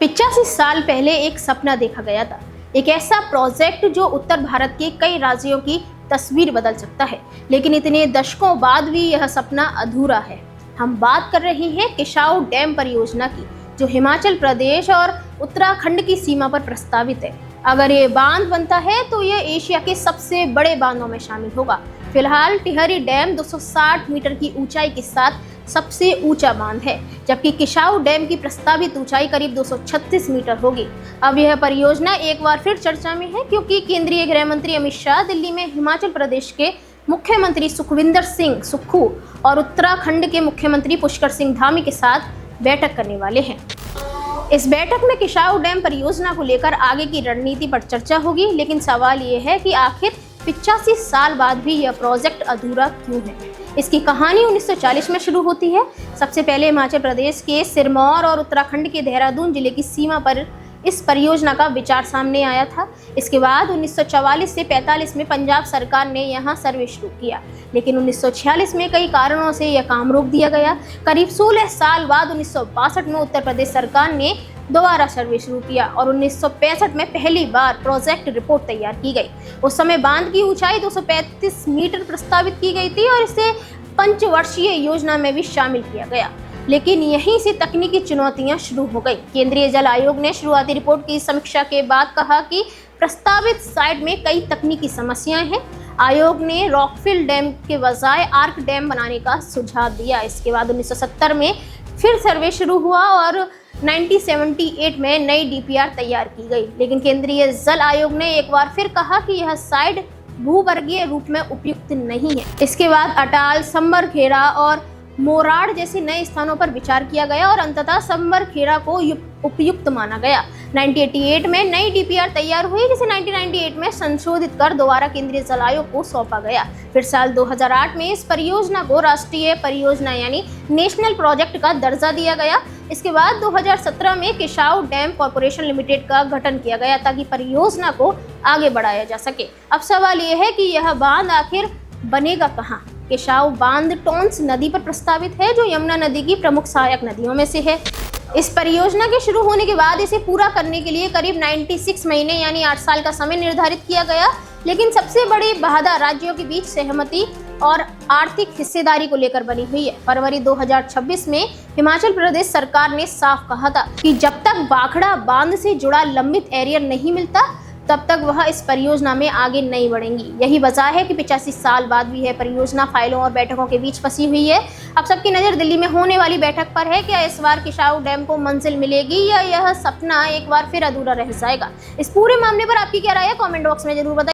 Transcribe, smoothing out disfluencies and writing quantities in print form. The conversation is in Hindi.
85 साल पहले एक सपना देखा गया था। एक ऐसा प्रोजेक्ट जो उत्तर भारत के कई राज्यों की तस्वीर बदल सकता है, लेकिन इतने दशकों बाद भी यह सपना अधूरा है। हम बात कर रहे हैं किसाऊ डैम परियोजना की, जो हिमाचल प्रदेश और उत्तराखंड की सीमा पर प्रस्तावित है। अगर ये बांध बनता है तो यह एशिया के सबसे बड़े बांधों में शामिल होगा। फिलहाल टिहरी डैम 260 मीटर की ऊंचाई के साथ सबसे ऊंचा बांध है, जबकि किसाऊ डैम की प्रस्तावित ऊंचाई करीब 236 मीटर होगी। अब यह परियोजना एक बार फिर चर्चा में है, क्योंकि केंद्रीय गृह मंत्री अमित शाह दिल्ली में हिमाचल प्रदेश के मुख्यमंत्री सुखविंदर सिंह सुक्खू और उत्तराखंड के मुख्यमंत्री पुष्कर सिंह धामी के साथ बैठक करने वाले हैं। इस बैठक में किसाऊ डैम परियोजना को लेकर आगे की रणनीति पर चर्चा होगी, लेकिन सवाल ये है कि आखिर 85 साल बाद भी यह प्रोजेक्ट अधूरा क्यों है। इसकी कहानी 1940 में शुरू होती है। सबसे पहले हिमाचल प्रदेश के सिरमौर और उत्तराखंड के देहरादून जिले की सीमा पर इस परियोजना का विचार सामने आया था। इसके बाद 1944 से 45 में पंजाब सरकार ने यहां सर्वे शुरू किया, लेकिन 1946 में कई कारणों से यह काम रोक दिया गया। करीब 16 साल बाद 1962 में उत्तर प्रदेश सरकार ने दोबारा सर्वे शुरू किया और 1965 में पहली बार प्रोजेक्ट रिपोर्ट तैयार की गई। उस समय बांध की ऊंचाई 235 मीटर प्रस्तावित की गई थी और इसे पंचवर्षीय योजना में भी शामिल किया गया, लेकिन यहीं से तकनीकी चुनौतियां शुरू हो गई। केंद्रीय जल आयोग ने शुरुआती रिपोर्ट की समीक्षा के बाद कहा कि प्रस्तावित साइट में कई तकनीकी समस्याएं हैं। आयोग ने रॉकफिल डैम के बजाय आर्क डैम बनाने का सुझाव दिया। इसके बाद 1970 में फिर सर्वे शुरू हुआ और 1978 में नई डीपीआर तैयार की गई, लेकिन केंद्रीय जल आयोग ने एक बार फिर कहा कि यह साइट भूवर्गीय रूप में उपयुक्त नहीं है। इसके बाद अटाल, समरखेड़ा और मोराड़ जैसे नए स्थानों पर विचार किया गया और अंततः समरखेड़ा को उपयुक्त माना गया। 1988 में नई डीपीआर तैयार हुई, जिसे 1998 में संशोधित कर दोबारा केंद्रीय जल आयोग को सौंपा गया। फिर साल 2008 में इस परियोजना को राष्ट्रीय परियोजना यानी नेशनल प्रोजेक्ट का दर्जा दिया गया। इसके बाद 2017 में किसाऊ डैम कॉरपोरेशन लिमिटेड का गठन किया गया, ताकि परियोजना को आगे बढ़ाया जा सके। अब सवाल यह है कि यह बांध आखिर बनेगा कहाँ। किसाऊ बांध टोंस नदी पर प्रस्तावित है, जो यमुना नदी की प्रमुख सहायक नदियों में से है। इस परियोजना के शुरू होने के बाद इसे पूरा करने के लिए करीब 96 महीने यानी 8 साल का समय निर्धारित किया गया, लेकिन सबसे बड़ी बाधा राज्यों के बीच सहमति और आर्थिक हिस्सेदारी को लेकर बनी हुई है। फरवरी 2026 में हिमाचल प्रदेश सरकार ने साफ कहा था कि जब तक भाखड़ा बांध से जुड़ा लंबित एरियर नहीं मिलता, तब तक वह इस परियोजना में आगे नहीं बढ़ेंगी। यही वजह है कि 85 साल बाद भी यह परियोजना फाइलों और बैठकों के बीच फंसी हुई है। अब सबकी नज़र दिल्ली में होने वाली बैठक पर है। क्या इस बार किसाऊ डैम को मंजिल मिलेगी या यह सपना एक बार फिर अधूरा रह जाएगा? इस पूरे मामले पर आपकी क्या राय है? कमेंट बॉक्स में जरूर बताइए।